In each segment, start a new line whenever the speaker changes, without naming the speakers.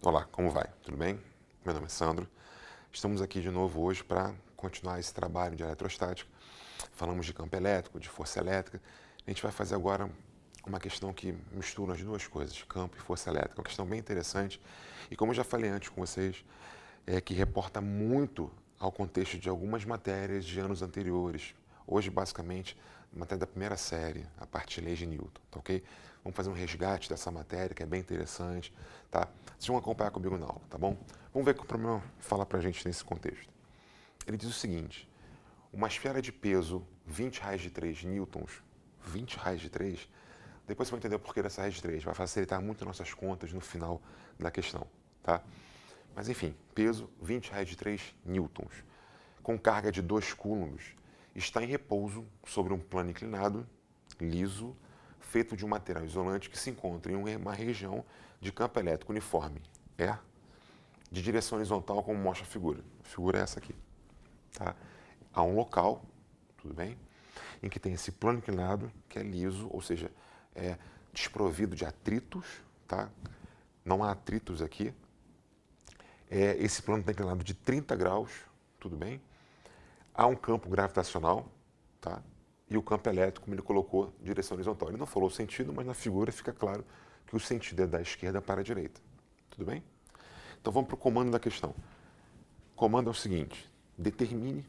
Olá, como vai? Tudo bem? Meu nome é Sandro. Estamos aqui de novo hoje para continuar esse trabalho de eletrostática. Falamos de campo elétrico, de força elétrica. A gente vai fazer agora uma questão que mistura as duas coisas, campo e força elétrica. Uma questão bem interessante e, como eu já falei antes com vocês, que reporta muito ao contexto de algumas matérias de anos anteriores. Hoje, basicamente, matéria da primeira série, a parte de leis de Newton, tá ok? Vamos fazer um resgate dessa matéria, que é bem interessante, tá? Vocês vão acompanhar comigo na aula, tá bom? Vamos ver o que o problema fala pra gente nesse contexto. Ele diz o seguinte: uma esfera de peso 20 raios de 3 newtons, 20 raios de 3, depois você vai entender o porquê dessa raiz de 3, vai facilitar muito nossas contas no final da questão, tá? Mas enfim, peso 20 raios de 3 newtons, com carga de 2 coulombs, está em repouso sobre um plano inclinado, liso, feito de um material isolante que se encontra em uma região de campo elétrico uniforme, de direção horizontal, como mostra a figura. A figura é essa aqui. Tá? Há um local, tudo bem, em que tem esse plano inclinado, que é liso, ou seja, é desprovido de atritos, tá? Não há atritos aqui. Esse plano está inclinado de 30 graus, tudo bem? Há um campo gravitacional, tá? E o campo elétrico, como ele colocou, direção horizontal. Ele não falou o sentido, mas na figura fica claro que o sentido é da esquerda para a direita. Tudo bem? Então vamos para o comando da questão. O comando é o seguinte: determine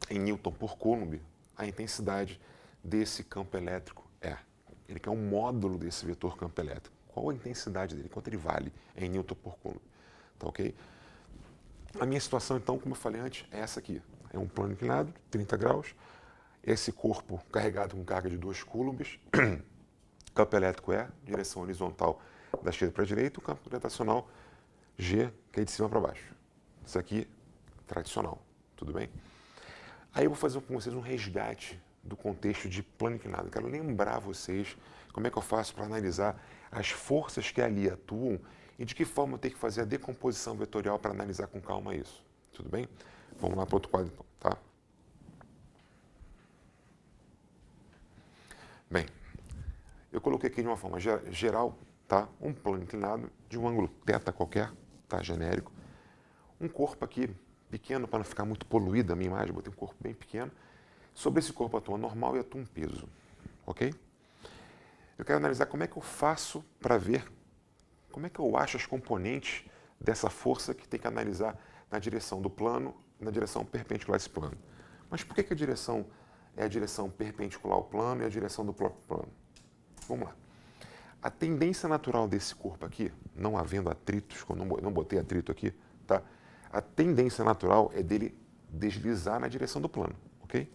em Newton por Coulomb a intensidade desse campo elétrico E. Ele quer um módulo desse vetor campo elétrico. Qual a intensidade dele? Quanto ele vale em Newton por Coulomb? Tá ok? A minha situação, então, como eu falei antes, é essa aqui. É um plano inclinado, 30 graus. Esse corpo carregado com carga de 2 coulombs. Campo elétrico E, direção horizontal da esquerda para a direita. O campo gravitacional G, que é de cima para baixo. Isso aqui, tradicional. Tudo bem? Aí eu vou fazer com vocês um resgate do contexto de plano inclinado. Eu quero lembrar vocês como é que eu faço para analisar as forças que ali atuam e de que forma eu tenho que fazer a decomposição vetorial para analisar com calma isso. Tudo bem? Vamos lá para o outro quadro, então, tá? Bem, eu coloquei aqui de uma forma geral, tá? Um plano inclinado de um ângulo θ qualquer, tá? Genérico. Um corpo aqui pequeno, para não ficar muito poluída a minha imagem, botei um corpo bem pequeno. Sobre esse corpo atua normal e atua um peso, ok? Eu quero analisar como é que eu faço para ver, como é que eu acho as componentes dessa força que tem que analisar na direção do plano, na direção perpendicular a esse plano. Mas por que a direção é a direção perpendicular ao plano e a direção do próprio plano? Vamos lá. A tendência natural desse corpo aqui, não havendo atritos, eu não botei atrito aqui, tá? A tendência natural é dele deslizar na direção do plano, ok?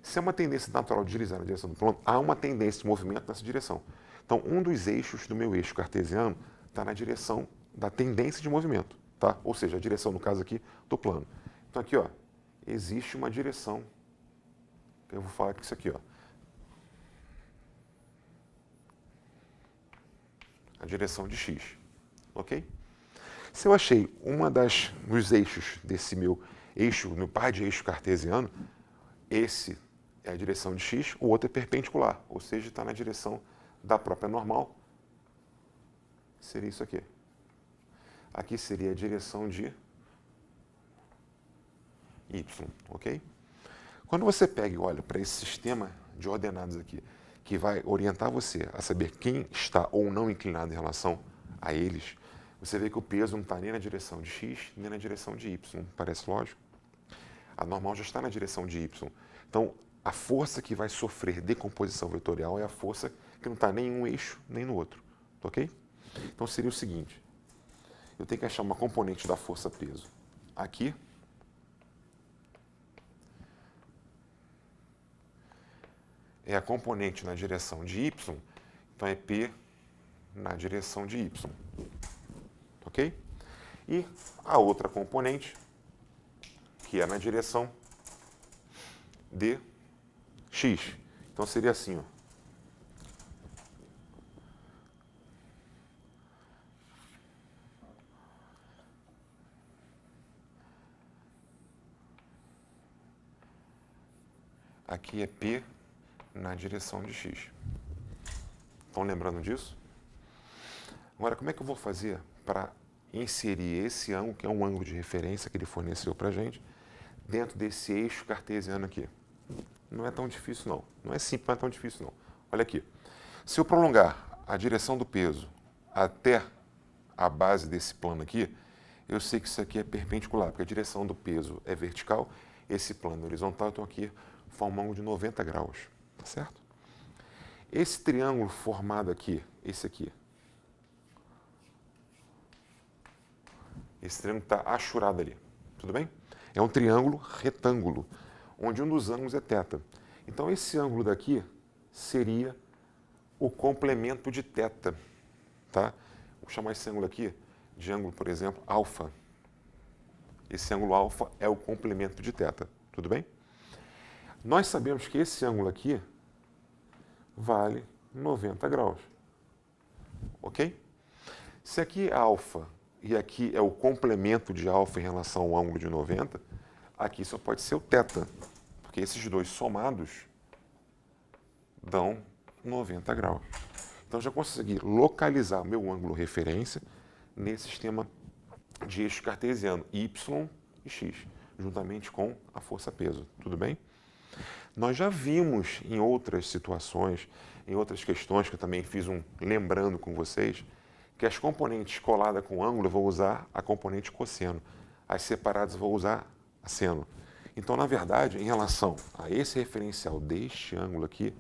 Se é uma tendência natural de deslizar na direção do plano, há uma tendência de movimento nessa direção. Então, um dos eixos do meu eixo cartesiano está na direção da tendência de movimento, tá? Ou seja, a direção, no caso aqui, do plano. Então, aqui, ó, existe uma direção, eu vou falar que isso aqui, ó, a direção de x, ok? Se eu achei dos eixos desse meu par de eixo cartesiano, esse é a direção de x, o outro é perpendicular, ou seja, está na direção da própria normal, seria isso aqui. Aqui seria a direção de y, ok? Quando você pega e olha para esse sistema de ordenadas aqui, que vai orientar você a saber quem está ou não inclinado em relação a eles, você vê que o peso não está nem na direção de x, nem na direção de y. Parece lógico? A normal já está na direção de y. Então, a força que vai sofrer decomposição vetorial é a força que não está nem em um eixo, nem no outro. Ok? Então, seria o seguinte. Eu tenho que achar uma componente da força peso aqui. É a componente na direção de y, então é P na direção de y. Ok? E a outra componente, que é na direção de x. Então seria assim, ó. Aqui é P na direção de x. Estão lembrando disso? Agora, como é que eu vou fazer para inserir esse ângulo, que é um ângulo de referência que ele forneceu para a gente, dentro desse eixo cartesiano aqui. Não é tão difícil, não. Não é simples, não é tão difícil, não. Olha aqui. Se eu prolongar a direção do peso até a base desse plano aqui, eu sei que isso aqui é perpendicular, porque a direção do peso é vertical, esse plano é horizontal, então aqui forma um ângulo de 90 graus, tá certo? Esse triângulo formado aqui, esse aqui, esse triângulo está achurado ali, tudo bem? É um triângulo retângulo, onde um dos ângulos é θ. Então esse ângulo daqui seria o complemento de θ, tá? Vou chamar esse ângulo aqui de ângulo, por exemplo, alfa. Esse ângulo alfa é o complemento de θ, tudo bem? Nós sabemos que esse ângulo aqui vale 90 graus, ok? Se aqui é alfa e aqui é o complemento de alfa em relação ao ângulo de 90, aqui só pode ser o θ, porque esses dois somados dão 90 graus. Então já consegui localizar meu ângulo referência nesse sistema de eixo cartesiano, y e x, juntamente com a força-peso, tudo bem? Nós já vimos em outras situações, em outras questões que eu também fiz lembrando com vocês, que as componentes coladas com ângulo eu vou usar a componente cosseno, as separadas eu vou usar a seno. Então, na verdade, em relação a esse referencial deste ângulo aqui,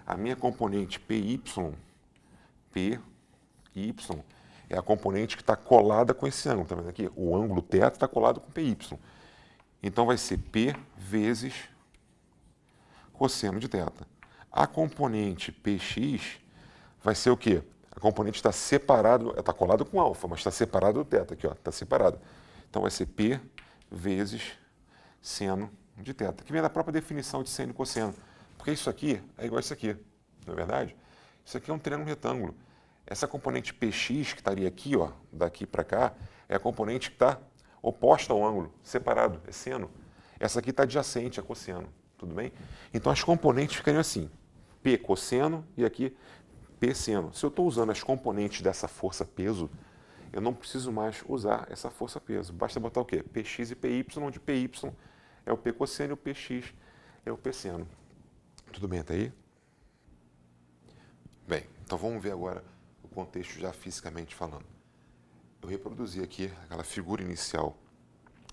a minha componente PY é a componente que está colada com esse ângulo. Tá vendo aqui? O ângulo θ está colado com PY. Então vai ser P vezes cosseno de θ. A componente PX vai ser o quê? A componente está separada, está colada com alfa, mas está separada do θ aqui, ó, está separada. Então vai ser P vezes seno de θ, que vem da própria definição de seno e cosseno. Porque isso aqui é igual a isso aqui, não é verdade? Isso aqui é um triângulo retângulo. Essa componente PX, que estaria aqui, ó, daqui para cá, é a componente que está oposta ao ângulo, separado, é seno. Essa aqui está adjacente a cosseno, tudo bem? Então as componentes ficariam assim, P cosseno e aqui P seno. Se eu estou usando as componentes dessa força-peso, eu não preciso mais usar essa força-peso. Basta botar o quê? Px e Py, onde Py é o P cosseno e o Px é o P seno. Tudo bem até aí? Bem, então vamos ver agora o contexto já fisicamente falando. Eu reproduzi aqui aquela figura inicial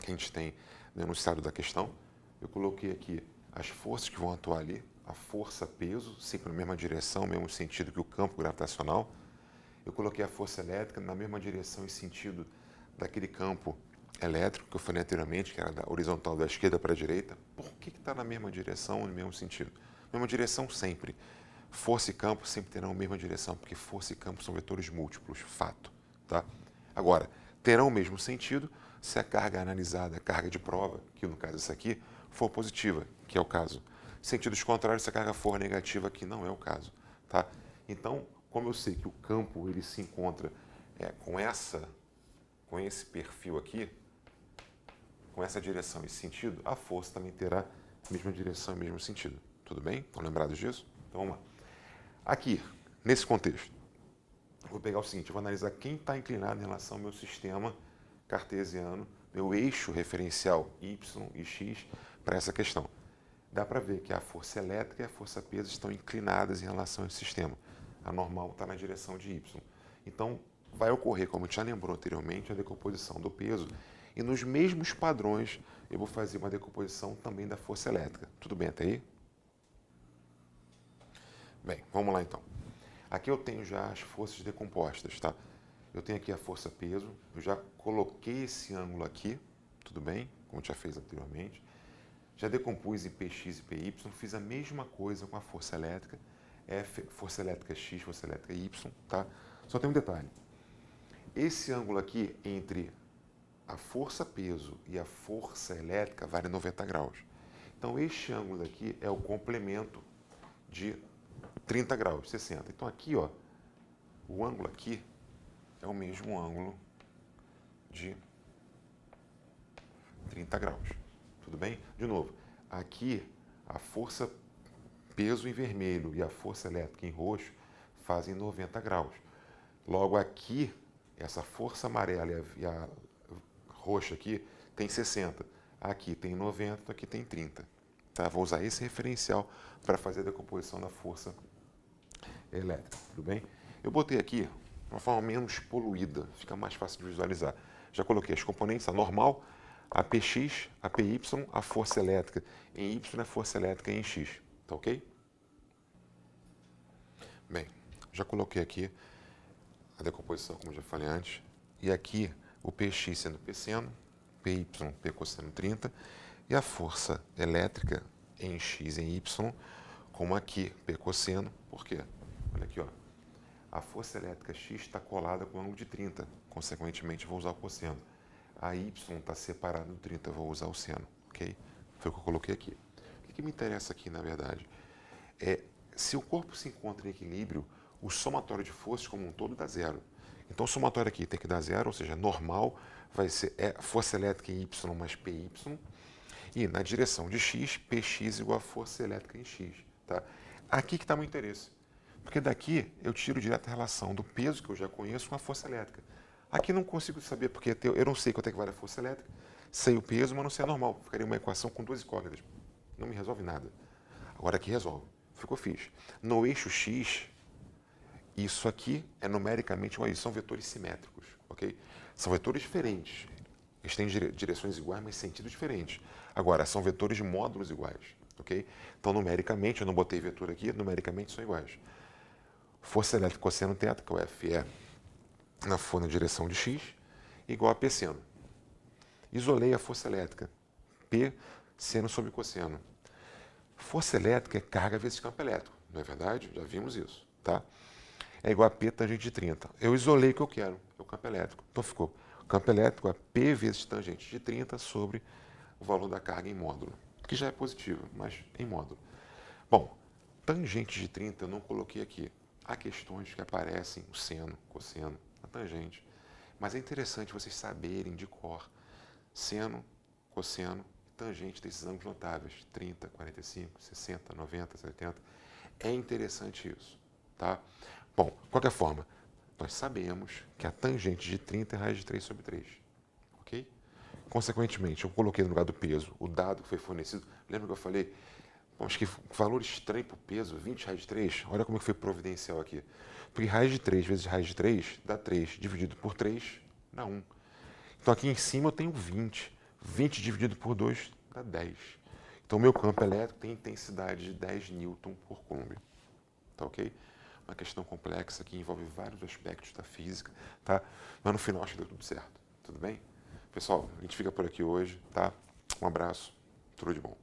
que a gente tem no enunciado da questão. Eu coloquei aqui as forças que vão atuar ali, a força-peso, sempre na mesma direção, mesmo sentido que o campo gravitacional. Eu coloquei a força elétrica na mesma direção e sentido daquele campo elétrico que eu falei anteriormente, que era da horizontal da esquerda para a direita. Por que está na mesma direção e no mesmo sentido? Mesma direção sempre. Força e campo sempre terão a mesma direção, porque força e campo são vetores múltiplos, fato. Tá? Agora, terão o mesmo sentido se a carga analisada, a carga de prova, que no caso essa aqui, for positiva, que é o caso. Sentidos contrários, se a carga for negativa, que não é o caso. Tá? Então, como eu sei que o campo ele se encontra com esse perfil aqui, com essa direção e sentido, a força também terá a mesma direção e o mesmo sentido. Tudo bem? Estão lembrados disso? Então vamos lá. Aqui, nesse contexto, eu vou pegar o seguinte, eu vou analisar quem está inclinado em relação ao meu sistema cartesiano, meu eixo referencial y e x para essa questão. Dá para ver que a força elétrica e a força-peso estão inclinadas em relação a esse sistema. A normal está na direção de y. Então, vai ocorrer, como a gente já lembrou anteriormente, a decomposição do peso e nos mesmos padrões eu vou fazer uma decomposição também da força elétrica. Tudo bem até aí? Bem, vamos lá então. Aqui eu tenho já as forças decompostas, tá? Eu tenho aqui a força-peso, eu já coloquei esse ângulo aqui, tudo bem? Como já fez anteriormente. Já decompus em Px e Py, fiz a mesma coisa com a força elétrica, F, força elétrica X, força elétrica Y, tá? Só tem um detalhe. Esse ângulo aqui entre a força-peso e a força elétrica vale 90 graus. Então, este ângulo aqui é o complemento de 30 graus, 60. Então, aqui, ó, o ângulo aqui é o mesmo ângulo de 30 graus. Tudo bem? De novo, aqui a força peso em vermelho e a força elétrica em roxo fazem 90 graus. Logo aqui, Essa força amarela e a roxa aqui tem 60. Aqui tem 90, aqui tem 30. Tá? Vou usar esse referencial para fazer a decomposição da força elétrica, tudo bem? Eu botei aqui de uma forma menos poluída, fica mais fácil de visualizar. Já coloquei as componentes, a normal, a PX, a PY, a força elétrica em Y, a força elétrica em X, tá ok? Bem, já coloquei aqui a decomposição, como já falei antes, e aqui o PX sendo P seno, PY, P cosseno 30, e a força elétrica em X e em Y, como aqui, P cosseno, por quê? Olha aqui, ó. A força elétrica X está colada com o ângulo de 30, consequentemente vou usar o cosseno. A Y está separada do 30, vou usar o seno, ok? Foi o que eu coloquei aqui. O que me interessa aqui, na verdade, é se o corpo se encontra em equilíbrio, o somatório de forças como um todo dá zero. Então o somatório aqui tem que dar zero, ou seja, normal vai ser força elétrica em Y mais PY, e na direção de X, Px igual a força elétrica em X. Tá? Aqui que está o meu interesse. Porque daqui eu tiro direto a relação do peso que eu já conheço com a força elétrica. Aqui não consigo saber, porque eu não sei quanto é que vale a força elétrica, sei o peso, mas não sei a normal. Ficaria uma equação com duas incógnitas. Não me resolve nada. Agora aqui resolve. Ficou fixe. No eixo X, isso aqui é numericamente uma são vetores simétricos, ok? São vetores diferentes. Eles têm direções iguais, mas sentidos diferentes. Agora, são vetores de módulos iguais, ok? Então, numericamente, eu não botei vetor aqui, numericamente são iguais. Força elétrica cosseno θ, que é o F, é na direção de x, igual a P seno. Isolei a força elétrica, P seno sobre cosseno. Força elétrica é carga vezes campo elétrico, não é verdade? Já vimos isso, tá? É igual a P tangente de 30. Eu isolei o que eu quero, é o campo elétrico. Então ficou campo elétrico a P vezes tangente de 30 sobre o valor da carga em módulo, que já é positivo, mas em módulo. Bom, tangente de 30 eu não coloquei aqui. Há questões que aparecem o seno, cosseno, a tangente. Mas é interessante vocês saberem de cor seno, cosseno e tangente desses ângulos notáveis, 30, 45, 60, 90, 70. É interessante isso, tá? Bom, de qualquer forma, nós sabemos que a tangente de 30 é raiz de 3 sobre 3, ok? Consequentemente, eu coloquei no lugar do peso o dado que foi fornecido. Lembra que eu falei? Acho que valor estranho para o peso, 20 raiz de 3. Olha como que foi providencial aqui. Porque raiz de 3 vezes raiz de 3 dá 3, dividido por 3 dá 1. Então aqui em cima eu tenho 20. 20 dividido por 2 dá 10. Então meu campo elétrico tem intensidade de 10 newton por coulomb. Tá ok? Uma questão complexa que envolve vários aspectos da física, tá? Mas no final acho que deu tudo certo. Tudo bem? Pessoal, a gente fica por aqui hoje, tá? Um abraço, tudo de bom.